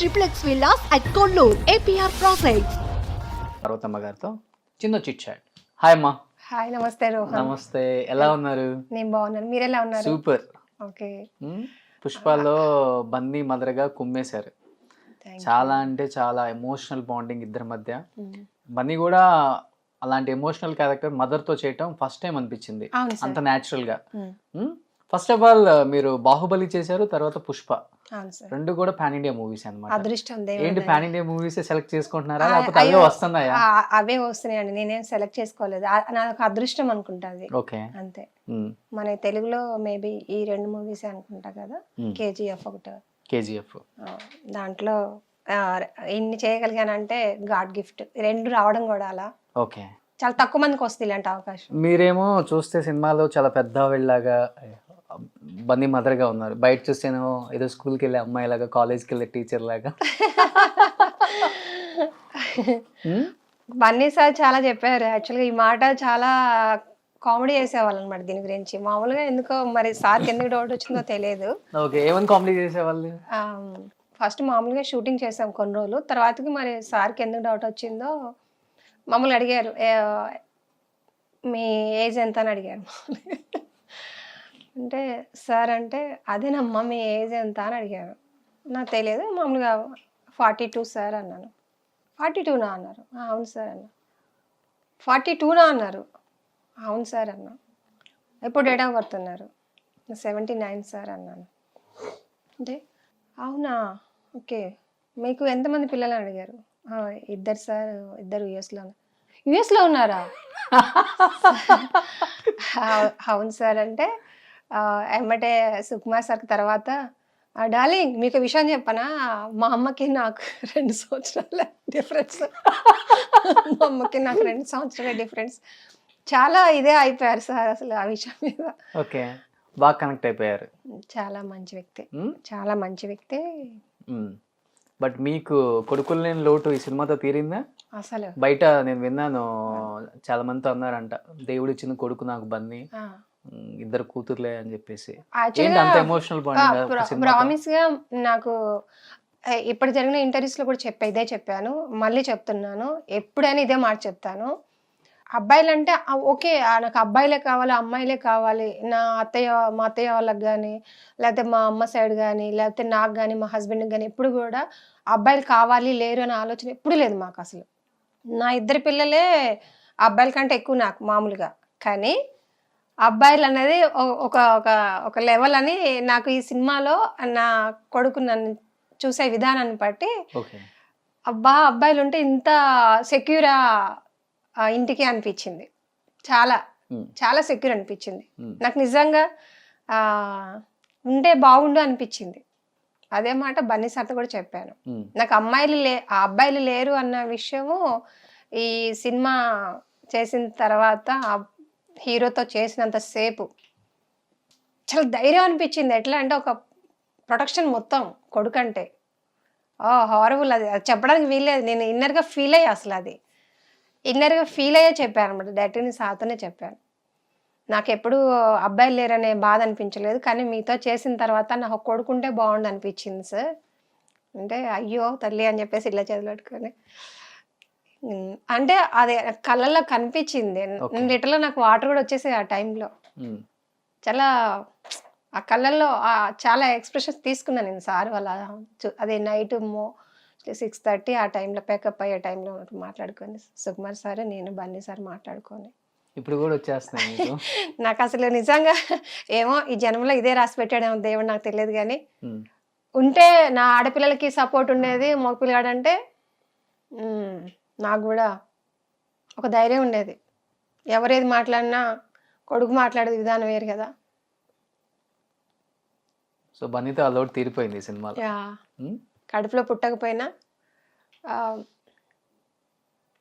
triplex villas at Kollur, APR Projects. Parvathamma గారితో చిన్న chit chat. Hi అమ్మా. హాయ్, నమస్తే రోహన్. నమస్తే, ఎలా ఉన్నారు? నేను బాగున్నాను, మీరు ఎలా ఉన్నారు? సూపర్. ఓకే. పుష్పాలో బన్నీ మదర్గా కుమ్మేశారు. Thank చాలా అంటే చాలా ఎమోషనల్ బాండింగ్ ఇద్దరి మధ్య. బన్నీ కూడా అలాంటి ఎమోషనల్ క్యారెక్టర్ మదర్ తో చేయటం ఫస్ట్ టైం అనిపించింది, అవును సార్. అంత న్యాచురల్ గా. ఫస్ట్ ఆఫ్ ఆల్ మీరు బాహుబలి చేశారు, తర్వాత పుష్ప, అవును సార్. రెండు కూడా పాన్ ఇండియా మూవీస్ అన్నమాట. అదృష్టం ఏంటి దేవుడిది. పాన్ ఇండియా మూవీస్ సెలెక్ట్ చేసుకుంటున్నారా, ఆ, లేకపోతే అవే అయ్యో, వస్తున్నాయా? అవే వస్తున్నాయండి, నేనేం సెలెక్ట్ చేసుకోలేదు. నాకు అదృష్టం అనుకుంటుంది ఓకే. అంతే. మన తెలుగులో మేబీ ఈ రెండు మూవీస్ అనుకుంటా కదా, కేజీఎఫ్ ఒకటి, కేజీఎఫ్. దాంట్లో ఇన్ని చేయగలిగానంటే గాడ్ గిఫ్ట్. రెండు రావడం కూడా అలా ఓకే. చాలా తక్కువ మందికి వస్తుంది ఇలాంటి అవకాశం. మీరేమో చూస్తే సినిమాలో చాలా పెద్ద వెళ్ళలాగా బన్నీ మదర్ గా ఉన్నారు, బయట చూస్తేనేమో ఏదో స్కూల్కి వెళ్ళే అమ్మాయి లాగా, కాలేజ్కి వెళ్ళే టీచర్ లాగా. బన్నీ సార్ చాలా చెప్పారు. యాక్చువల్గా ఈ మాట చాలా కామెడీ చేసేవాళ్ళు అనమాట దీని గురించి. మామూలుగా ఎందుకో మరి సార్కి ఎందుకు డౌట్ వచ్చిందో తెలియదు. ఓకే, ఏమని కామెడీ చేసేవాళ్ళు? ఫస్ట్ మామూలుగా షూటింగ్ చేసాం కొన్ని రోజులు, తర్వాతకి మరి సార్కి ఎందుకు డౌట్ వచ్చిందో మమ్మల్ని అడిగారు, మీ ఏజ్ ఎంత అని అడిగారు. అంటే సార్ అంటే అదేనమ్మా మీ ఏజ్ ఎంత అని అడిగారు. నాకు తెలియదు, మామూలుగా 42 సార్ అన్నాను. 42నా అన్నారు. అవును సార్ అన్నా. 42నా అన్నారు. అవును సార్ అన్నా. ఎప్పుడు డేట్ ఆఫ్ బర్త్ అన్నారు. 79 సార్ అన్నాను. అంటే అవునా, ఓకే, మీకు ఎంతమంది పిల్లలు అడిగారు. ఇద్దరు సార్, ఇద్దరు యుఎస్లో ఉన్నారా? అవును సార్ అంటే ఎమ్మటే సుకుమార్ సార్ తర్వాత, డార్లింగ్ మీకు విషయం చెప్పనా, మా అమ్మకి నాకు 2 సంవత్సరాల డిఫరెన్స్. మా అమ్మకి నాకు 2 సంవత్సరాల డిఫరెన్స్. చాలా ఇదే అయిపోయారు సార్ అసలు ఆ విషయం మీద. ఓకే, బాగా కనెక్ట్ అయిపోయారు. చాలా మంచి వ్యక్తి, చాలా మంచి వ్యక్తి. బట్ మీకు కొడుకులు లేని లోటు ఈ సినిమాతో తీరిందా? అసలు బయట నేను విన్నాను, చాలా మందితో అన్నారంట, దేవుడు ఇచ్చిన కొడుకు నాకు బన్నీ, ఇద్దరు కూతుర్లే అని చెప్పేసి. అంత ఎమోషనల్ ప్రామిస్ గా నాకు ఇప్పుడు జరిగిన ఇంటర్వ్యూస్ లో కూడా ఇదే చెప్పాను, మళ్ళీ చెప్తున్నాను, ఎప్పుడైనా ఇదే మాట చెప్తాను. అబ్బాయిలు అంటే ఓకే, నాకు అబ్బాయిలే కావాలి, అమ్మాయిలే కావాలి, మా అత్తయ్య వాళ్ళకి కానీ, లేకపోతే మా అమ్మ సైడ్ కానీ, లేకపోతే నాకు కానీ, మా హస్బెండ్కి కానీ ఎప్పుడు కూడా అబ్బాయిలు కావాలి లేరు అనే ఆలోచన ఎప్పుడు లేదు మాకు. అసలు నా 2 పిల్లలే అబ్బాయిల కంటే ఎక్కువ నాకు మామూలుగా. కానీ అబ్బాయిలు అనేది ఒక ఒక ఒక లెవెల్ అని నాకు ఈ సినిమాలో నా కొడుకు నన్ను చూసే విధానాన్ని బట్టి, అబ్బా అబ్బాయిలు ఉంటే ఇంత సెక్యూరా ఇంటికి అనిపించింది. చాలా చాలా సెక్యూర్ అనిపించింది నాకు, నిజంగా ఉంటే బాగుండు అనిపించింది. అదే మాట బన్నీ సార్తో కూడా చెప్పాను. నాకు అబ్బాయిలు లేరు అన్న విషయము ఈ సినిమా చేసిన తర్వాత హీరోతో చేసినంత సేపు చాలా ధైర్యం అనిపించింది. ఎట్లా అంటే ఒక ప్రొటెక్షన్ మొత్తం కొడుకంటే హారబుల్. అది చెప్పడానికి వీల్లేదు, నేను ఇన్నర్గా ఫీల్ అయ్యా. అసలు అది ఇన్నర్గా ఫీల్ అయ్యే చెప్పాను అనమాట, డైరెక్ట్ని సార్తోనే చెప్పాను. నాకు ఎప్పుడు అబ్బాయిలు లేరనే బాధ అనిపించలేదు, కానీ మీతో చేసిన తర్వాత నాకు కొడుకుంటే బాగుండు అనిపించింది సార్ అంటే, అయ్యో తల్లి అని చెప్పేసి ఇలా చేతులు పెట్టుకొని, అంటే అది కళ్ళల్లో కనిపించింది. లిటర్లో నాకు వాటర్ కూడా వచ్చేసాయి ఆ టైంలో. చాలా ఆ కళ్ళల్లో చాలా ఎక్స్ప్రెషన్స్ తీసుకున్నాను నేను సార్ వాళ్ళ. అదే నైట్ 6:30 ఆ టైంలో పేకప్ అయ్యే టైంలో మాట్లాడుకొని, సుకుమార్ సార్ నేను బన్నీ సార్ మాట్లాడుకొని ఇప్పుడు కూడా వచ్చేస్తున్నాయి. నాకు అసలు నిజంగా ఏమో ఈ జన్మలో ఇదే రాసి పెట్టాడేమో దేవుడు, నాకు తెలియదు. కానీ ఉంటే నా ఆడపిల్లలకి సపోర్ట్ ఉండేది, మగపిల్లాడంటే నాకు కూడా ఒక ధైర్యం ఉండేది. ఎవరేది మాట్లాడినా కొడుకు మాట్లాడేది విధానం వేరు కదా. సో బన్నీతో ఆ లోటు తీరిపోయింది సినిమాలో. కడుపులో పుట్టకపోయినా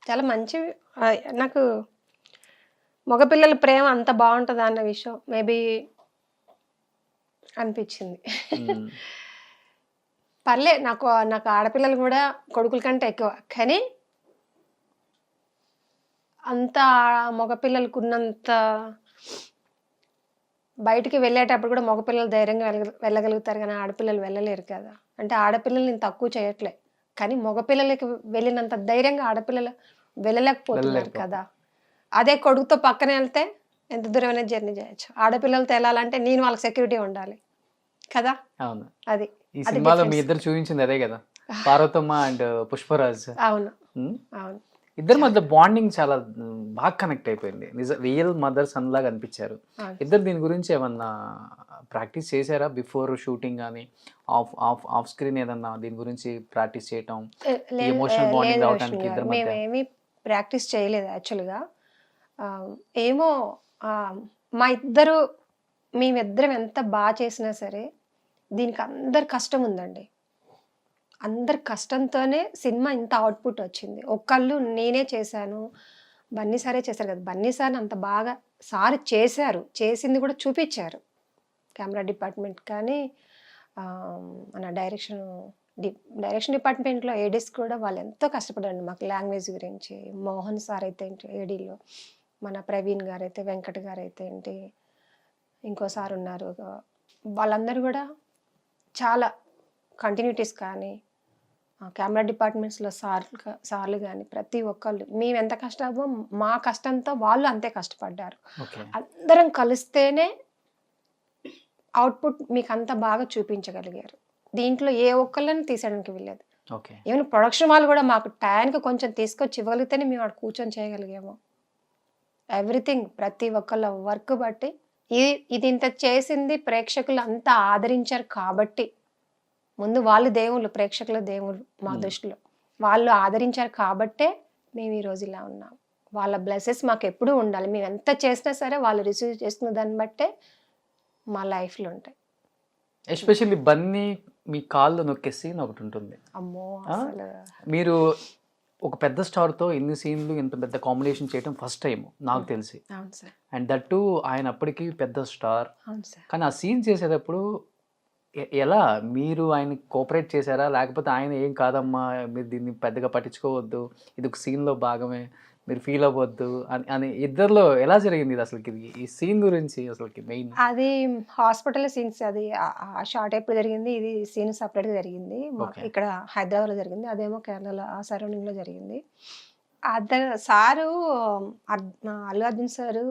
చాలా మంచి, నాకు మగపిల్లల ప్రేమ అంత బాగుంటుందా అన్న విషయం మేబీ అనిపించింది. పర్లే, నాకు ఆడపిల్లలు కూడా కొడుకుల కంటే ఎక్కువ, కానీ అంత మగపిల్లలకు ఉన్నంత బయటికి వెళ్ళేటప్పుడు కూడా మగపిల్లలు ధైర్యంగా వెళ్ళగలుగుతారు, కానీ ఆడపిల్లలు వెళ్ళలేరు కదా. అంటే ఆడపిల్లల్ని నేను తక్కువ చేయట్లే, కానీ మగపిల్లలకి వెళ్ళినంత ధైర్యంగా ఆడపిల్లలు వెళ్ళలేకపోతున్నారు కదా. అదే కొడుకుతో పక్కన వెళ్తే ఎంత దూరమైనా జర్నీ చేయొచ్చు. ఆడపిల్లలతో వెళ్ళాలంటే నేను వాళ్ళకి సెక్యూరిటీ ఉండాలి కదా. అవును. అది ఈ సినిమాలో మీ ఇద్దరు చూపించింది అదే కదా, పార్వతమ్మ అండ్ పుష్పరాజ్. అవును అవును. ఇద్దరి మధ్య బాండింగ్ చాలా బాగా కనెక్ట్ అయిపోయింది. రియల్ మదర్ సన్ లాగా అనిపించారు ఇద్దరు. దీని గురించి ఏమన్నా ప్రాక్టీస్ చేశారా బిఫోర్ షూటింగ్ కానీ ఆఫ్ స్క్రీన్ ఏదన్నా దీని గురించి ప్రాక్టీస్ చేయటం, ఎమోషనల్ బాండింగ్ రావడానికి ఇద్దరి మధ్య? మేమేమి ప్రాక్టీస్ చేయలేదు యాక్చువల్గా. ఏమో మేమిద్దరం ఎంత బాగా చేసినా సరే దీనికి అందరి కష్టం ఉందండి. అందరి కష్టంతోనే సినిమా ఇంత అవుట్పుట్ వచ్చింది. ఒకళ్ళు నేనే చేశాను, బన్నీ సారే చేశారు కదా. బన్నీ సార్ని అంత బాగా సార్ చేశారు, చేసింది కూడా చూపించారు. కెమెరా డిపార్ట్మెంట్ కానీ మన డైరెక్షన్ డిపార్ట్మెంట్లో ఏడీస్ కూడా వాళ్ళు ఎంతో కష్టపడారు మాకు లాంగ్వేజ్ గురించి. మోహన్ సార్ అయితే ఏంటి ఏడీలో, మన ప్రవీణ్ గారు అయితే, వెంకట్ గారు అయితే ఏంటి, ఇంకో సార్ ఉన్నారు, వాళ్ళందరూ కూడా చాలా కంటిన్యూటీస్ కానీ కెమెరా డిపార్ట్మెంట్స్లో సార్లు కానీ ప్రతి ఒక్కళ్ళు మేము ఎంత కష్టమో మా కష్టంతో వాళ్ళు అంతే కష్టపడ్డారు. అందరం కలిస్తేనే అవుట్పుట్ మీకు అంత బాగా చూపించగలిగారు. దీంట్లో ఏ ఒక్కళ్ళని తీసేయడానికి వెళ్ళలేదు. ఈవెన్ ప్రొడక్షన్ వాళ్ళు కూడా మాకు టైంకి కొంచెం తీసుకొచ్చి ఇవ్వగలిగితేనే మేము అక్కడ కూర్చొని చేయగలిగాము. ఎవ్రీథింగ్ ప్రతి ఒక్కళ్ళ వర్క్ బట్టి ఇది ఇంత చేసింది ప్రేక్షకులు అంతా ఆదరించారు కాబట్టి, ముందు వాళ్ళు దేవుళ్ళు, ప్రేక్షకుల దేవుళ్ళు మా దృష్టిలో, వాళ్ళు ఆదరించారు కాబట్టే మేము ఈరోజు ఇలా ఉన్నాం. వాళ్ళ బ్లెస్సెస్ మాకు ఎప్పుడూ ఉండాలి. మేము ఎంత చేసినా సరే వాళ్ళు రిసీవ్ చేసుకున్న దాన్ని బట్టే మా లైఫ్లో ఉంటాయి. ఎస్పెషల్లీ బన్నీ మీ కాళ్ళు నొక్కే సీన్ ఒకటి ఉంటుంది. అమ్మో, మీరు ఒక పెద్ద స్టార్తో ఇన్ని సీన్లు ఇంత పెద్ద కాంబినేషన్ చేయడం ఫస్ట్ టైం నాకు తెలిసి. అండ్ దట్ టు ఆయన అప్పటికి పెద్ద స్టార్. కానీ ఆ సీన్ చేసేటప్పుడు ఎలా మీరు ఆయన కోఆపరేట్ చేశారా, లేకపోతే ఆయన ఏం కాదమ్మా మీరు దీన్ని పెద్దగా పట్టించుకోవద్దు, ఇది ఒక సీన్లో భాగమే, మీరు ఫీల్ అవ్వద్దు అని ఇద్దరిలో ఎలా జరిగింది ఇది అసలుకి? ఈ సీన్ గురించి అసలుకి మెయిన్ అది హాస్పిటల్ సీన్స్. అది ఆ షార్ట్ ఎప్పుడు జరిగింది, ఇది సీన్ సపరేట్గా జరిగింది. ఇక్కడ హైదరాబాద్లో జరిగింది, అదేమో కేరళలో ఆ సరౌండింగ్లో జరిగింది. సారు అల్లు అర్జున్ సారు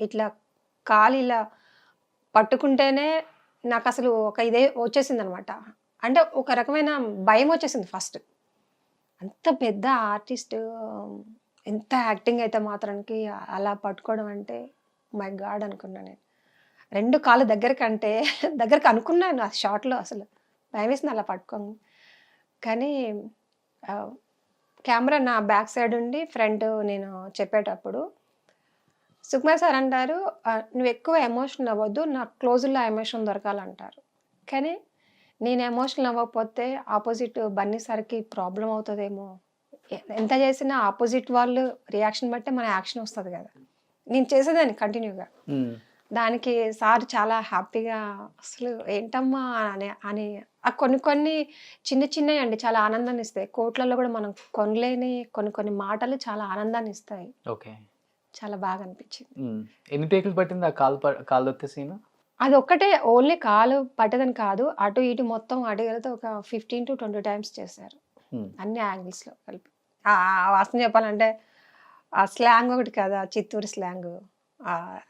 ఇట్లా కాలు ఇలా పట్టుకుంటేనే నాకు అసలు ఒక ఇదే వచ్చేసింది అనమాట. అంటే ఒక రకమైన భయం వచ్చేసింది ఫస్ట్. అంత పెద్ద ఆర్టిస్ట్ ఎంత యాక్టింగ్ అయితే మాత్రానికి అలా పట్టుకోవడం అంటే మై గాడ్ అనుకున్నాను నేను. 2 కాళ్ళు దగ్గరికి అనుకున్నాను ఆ షార్ట్లో. అసలు భయం వేసింది అలా పట్టుకోను. కానీ కెమెరా నా బ్యాక్ సైడ్ ఉండి ఫ్రంట్ నేను చెప్పేటప్పుడు సుకుమార్ సార్ అంటారు, నువ్వు ఎక్కువ ఎమోషనల్ అవ్వద్దు, నాకు క్లోజుల్లో ఎమోషన్ దొరకాలంటారు. కానీ నేను ఎమోషనల్ అవ్వకపోతే ఆపోజిట్ బన్నీ సార్కి ప్రాబ్లం అవుతుందేమో. ఎంత చేసినా ఆపోజిట్ వాళ్ళు రియాక్షన్ బట్టే మన యాక్షన్ వస్తుంది కదా. నేను చేసేదాన్ని కంటిన్యూగా. దానికి సార్ చాలా హ్యాపీగా అసలు ఏంటమ్మా అని కొన్ని చిన్నవి అండి చాలా ఆనందాన్ని ఇస్తాయి. కోట్లలో కూడా మనం కొనలేని కొన్ని మాటలు చాలా ఆనందాన్ని ఇస్తాయి. ఓకే, చాలా బాగా అనిపించింది. ఎన్ని టేకులు పట్టింది ఆ కాలు వచ్చే సీన్? అది ఒక్కటే, ఓన్లీ కాలు పట్టదని కాదు, అటు ఇటు మొత్తం అడిగితే ఒక 15 to 20 times చేశారు, అన్ని యాంగిల్స్లో కలిపి. ఆ వాసన చెప్పాలంటే ఆ స్లాంగ్ ఒకటి కదా, చిత్తూరు స్లాంగ్,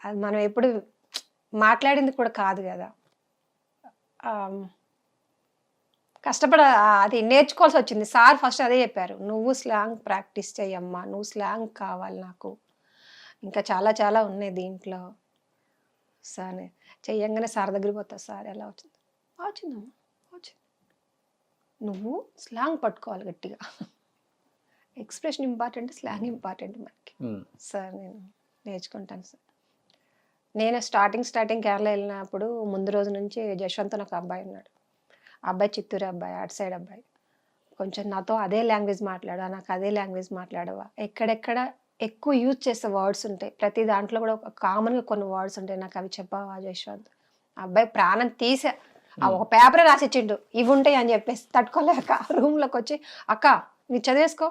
అది మనం ఎప్పుడు మాట్లాడింది కూడా కాదు కదా. అది నేర్చుకోవాల్సి వచ్చింది. సార్ ఫస్ట్ అదే చెప్పారు, నువ్వు స్లాంగ్ ప్రాక్టీస్ చెయ్యమ్మా, నువ్వు స్లాంగ్ కావాలి నాకు, ఇంకా చాలా ఉన్నాయి దీంట్లో. సార్ చెయ్యంగానే సార్ దగ్గరికి పోతా, సార్ ఎలా వచ్చిందమ్మా వచ్చింది, నువ్వు స్లాంగ్ పట్టుకోవాలి గట్టిగా, ఎక్స్ప్రెషన్ ఇంపార్టెంట్, స్లాంగ్ ఇంపార్టెంట్ మనకి. సార్ నేను నేర్చుకుంటాను సార్. నేను స్టార్టింగ్ కేరళ వెళ్ళినప్పుడు ముందు రోజు నుంచి జశ్వంత్ ఒక అబ్బాయి ఉన్నాడు. ఆ అబ్బాయి చిత్తూరు అబ్బాయి, అటు సైడ్ అబ్బాయి. కొంచెం నాతో అదే లాంగ్వేజ్ మాట్లాడా, నాకు అదే లాంగ్వేజ్ మాట్లాడవా, ఎక్కడెక్కడ ఎక్కువ యూజ్ చేసే వర్డ్స్ ఉంటాయి, ప్రతి దాంట్లో కూడా ఒక కామన్గా కొన్ని వర్డ్స్ ఉంటాయి, నాకు అవి చెప్పవా జశ్వంత్. ఆ అబ్బాయి ప్రాణం తీసే ఒక పేపరే రాసిచ్చిండు, ఇవి ఉంటాయి అని చెప్పేసి తట్టుకోలేక రూమ్లోకి వచ్చి, అక్క మీరు చదివేసుకో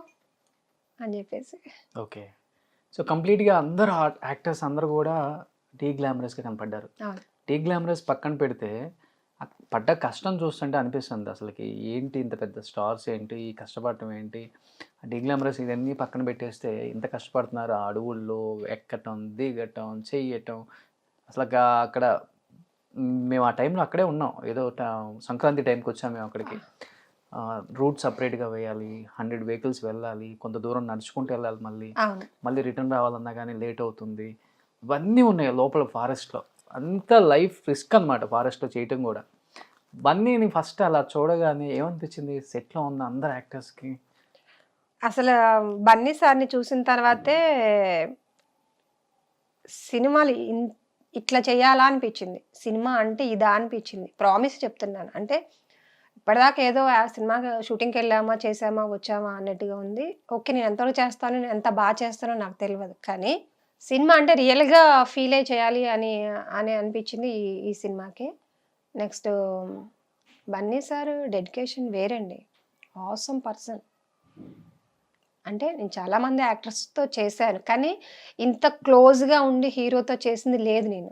అని చెప్పేసి. ఓకే, సో కంప్లీట్గా అందరు యాక్టర్స్ అందరు కూడా డీ గ్లామరస్గా కనపడ్డారు. డీ గ్లామరస్ పక్కన పెడితే పడ్డ కష్టం చూస్తుంటే అనిపిస్తుంది అసలుకి ఏంటి ఇంత పెద్ద స్టార్స్ ఏంటి ఈ కష్టపడటం ఏంటి డిగ్లామరస్ ఇవన్నీ పక్కన పెట్టేస్తే ఇంత కష్టపడుతున్నారు ఆ అడవుల్లో ఎక్కటం దిగటం చెయ్యటం అసలు అక్కడ మేము ఆ టైంలో అక్కడే ఉన్నాం ఏదో సంక్రాంతి టైంకి వచ్చాము మేము అక్కడికి రూట్ సపరేట్గా వేయాలి 100 వెహికల్స్ వెళ్ళాలి కొంత దూరం నడుచుకుంటూ వెళ్ళాలి మళ్ళీ రిటర్న్ రావాలన్నా కానీ లేట్ అవుతుంది ఇవన్నీ ఉన్నాయి లోపల ఫారెస్ట్లో అంత లైఫ్ రిస్క్ అనమాట ఫారెస్ట్లో చేయటం కూడా ఇవన్నీ ఫస్ట్ అలా చూడగానే ఏమనిపించింది సెట్లో ఉన్న అందరు యాక్టర్స్కి అసలు బన్నీ సార్ని చూసిన తర్వాతే సినిమాలు ఇట్లా చేయాలా అనిపించింది సినిమా అంటే ఇదా అనిపించింది ప్రామిస్ చెప్తున్నాను అంటే ఇప్పటిదాకా ఏదో ఆ సినిమా షూటింగ్కి వెళ్ళామా చేసామా వచ్చామా అన్నట్టుగా ఉంది ఓకే నేను ఎంతవరకు చేస్తాను నేను ఎంత బాగా చేస్తానో నాకు తెలియదు కానీ సినిమా అంటే రియల్గా ఫీల్ అయ్యి చేయాలి అని అనిపించింది ఈ సినిమాకి నెక్స్ట్ బన్నీ సార్ డెడికేషన్ వేరండి ఆసమ్ పర్సన్ అంటే నేను చాలామంది యాక్టర్స్తో చేశాను కానీ ఇంత క్లోజ్గా ఉండి హీరోతో చేసింది లేదు నేను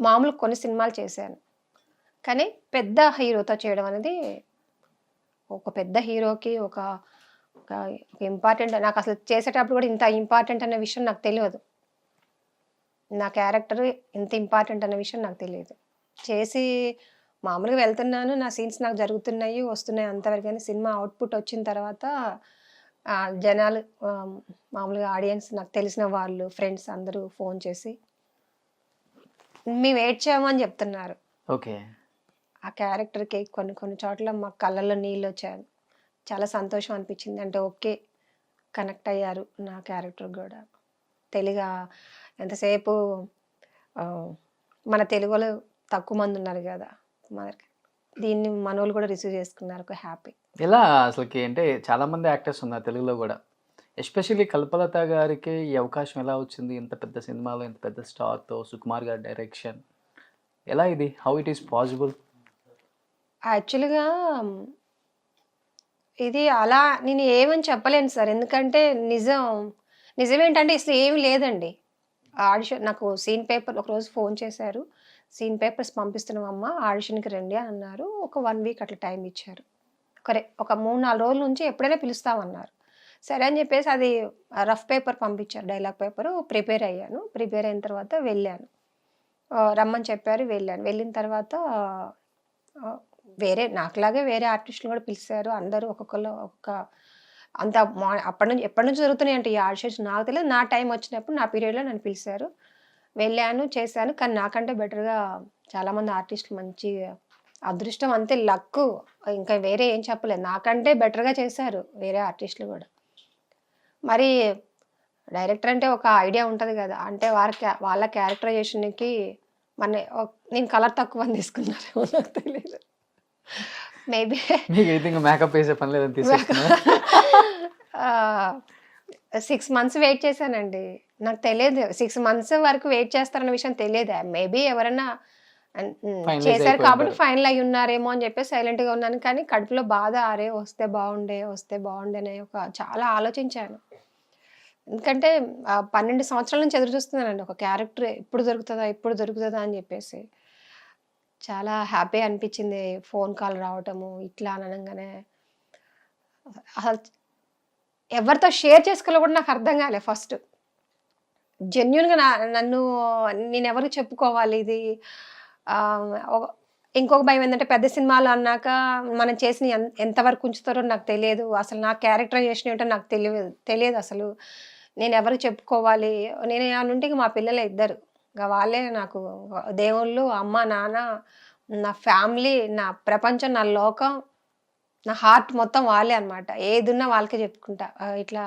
మామూలు కొన్ని సినిమాలు చేశాను కానీ పెద్ద హీరోతో చేయడం అనేది ఒక పెద్ద హీరోకి ఒక ఇంపార్టెంట్ నాకు అసలు చేసేటప్పుడు కూడా ఇంత ఇంపార్టెంట్ అనే విషయం నాకు తెలియదు నా క్యారెక్టర్ ఇంత ఇంపార్టెంట్ అనే విషయం నాకు తెలియదు చేసి మామూలుగా వెళ్తున్నాను నా సీన్స్ నాకు జరుగుతున్నాయి వస్తున్నాయి అంతవరకు కానీ సినిమా అవుట్పుట్ వచ్చిన తర్వాత జనాలు మామూలుగా ఆడియన్స్ నాకు తెలిసిన వాళ్ళు ఫ్రెండ్స్ అందరూ ఫోన్ చేసి మేము ఏడ్చామని చెప్తున్నారు ఓకే ఆ క్యారెక్టర్కి కొన్ని చోట్ల మా కళ్ళల్లో నీళ్ళు వచ్చాయి చాలా సంతోషం అనిపించింది అంటే ఓకే కనెక్ట్ అయ్యారు నా క్యారెక్టర్ కూడా తెలుగు ఎంతసేపు మన తెలుగులో తక్కువ మంది ఉన్నారు కదా దీన్ని మనోళ్ళు కూడా రిసీవ్ చేసుకున్నారు ఒక హ్యాపీ ఇలా అసలుకి అంటే చాలామంది యాక్టర్స్ ఉన్నారు తెలుగులో కూడా ఎస్పెషల్లీ కల్పలత గారికి ఈ అవకాశం ఎలా వచ్చింది ఇంత పెద్ద సినిమాలో ఇంత పెద్ద స్టార్తో సుకుమార్ గారి డైరెక్షన్ ఎలా ఇది హౌ ఇట్ ఈస్ పాసిబుల్ యాక్చువల్గా ఇది అలా నేను ఏమని చెప్పలేను సార్ ఎందుకంటే నిజమేంటంటే అసలు ఏమి లేదండి ఆడిషన్ నాకు సీన్ పేపర్ ఒకరోజు ఫోన్ చేశారు సీన్ పేపర్స్ పంపిస్తున్నామమ్మా ఆడిషన్కి రండి అని అన్నారు ఒక 1 వీక్ అట్లా టైం ఇచ్చారు ఒక 3-4 రోజుల నుంచి ఎప్పుడైనా పిలుస్తామన్నారు సరే అని చెప్పేసి అది రఫ్ పేపర్ పంపించారు డైలాగ్ పేపర్ ప్రిపేర్ అయ్యాను ప్రిపేర్ అయిన తర్వాత వెళ్ళాను రమ్మని చెప్పారు వెళ్ళిన తర్వాత నాకులాగే వేరే ఆర్టిస్టులు కూడా పిలిచారు అందరూ ఒక్కొక్కరు అంత ఎప్పటి నుంచి జరుగుతున్నాయి అంటే ఈ ఆడిషన్స్ నాకు తెలియదు నా టైం వచ్చినప్పుడు నా పీరియడ్లో నన్ను పిలిచారు వెళ్ళాను చేశాను కానీ నాకంటే బెటర్గా చాలామంది ఆర్టిస్టులు మంచి అదృష్టం అంతే లక్ ఇంకా వేరే ఏం చెప్పలేదు నాకంటే బెటర్గా చేశారు వేరే ఆర్టిస్టులు కూడా మరి డైరెక్టర్ అంటే ఒక ఐడియా ఉంటుంది కదా అంటే వాళ్ళ క్యారెక్టరైజేషన్కి నేను కలర్ తక్కువ అని తీసుకున్నారేమో నాకు తెలియదు మేబీ మేకప్ వేసే పని లేదని 6 months వెయిట్ చేశానండి నాకు తెలియదు 6 months వరకు వెయిట్ చేస్తారన్న విషయం తెలియదు మేబీ ఎవరైనా చేశారు కాబట్టి ఫైనల్ అయి ఉన్నారేమో అని చెప్పి సైలెంట్గా ఉన్నాను కానీ కడుపులో బాధ వస్తే బాగుండే అనే చాలా ఆలోచించాను ఎందుకంటే 12 సంవత్సరాల నుంచి ఎదురు చూస్తున్నానండి ఒక క్యారెక్టర్ ఎప్పుడు దొరుకుతుందా అని చెప్పేసి చాలా హ్యాపీ అనిపించింది ఫోన్ కాల్ రావటము ఇట్లా అనగానే అసలు ఎవరితో షేర్ చేసుకోవాలో కూడా నాకు అర్థం కాలే ఫస్ట్ జెన్యున్గా నేను ఎవరికి చెప్పుకోవాలి ఇది ఇంకొక భయం ఏంటంటే పెద్ద సినిమాలు అన్నాక మనం చేసిన ఎంతవరకు ఉంచుతారో నాకు తెలియదు అసలు నా క్యారెక్టరైజేషన్ ఏంటో నాకు తెలియదు అసలు నేను ఎవరికి చెప్పుకోవాలి నేను ఏమనుంటే మా పిల్లలు ఇద్దరు ఇంకా వాళ్ళే నాకు దేవుళ్ళు అమ్మ నాన్న నా ఫ్యామిలీ నా ప్రపంచం నా లోకం నా హార్ట్ మొత్తం వాళ్ళే అనమాట ఏది ఉన్నా వాళ్ళకే చెప్పుకుంటా ఇట్లా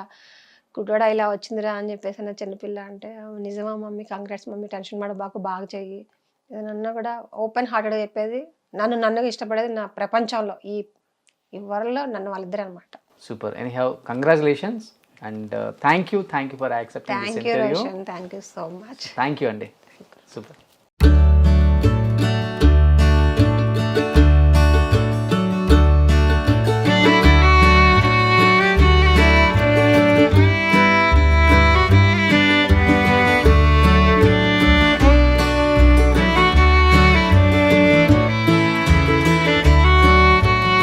గుడ్డోడా ఇలా వచ్చిందిరా అని చెప్పేసి నా చిన్నపిల్ల అంటే నిజమా మమ్మీ కంగ్రాట్స్ మమ్మీ టెన్షన్ బాగా చెయ్యి ఏదన్నా కూడా ఓపెన్ హార్టెడ్గా చెప్పేది నన్ను ఇష్టపడేది నా ప్రపంచంలో ఈ వరల్డ్లో నన్ను వాళ్ళిద్దరు అనమాట super anyhow congratulations and thank you for accepting this interview thank you so much thank you అండి సూపర్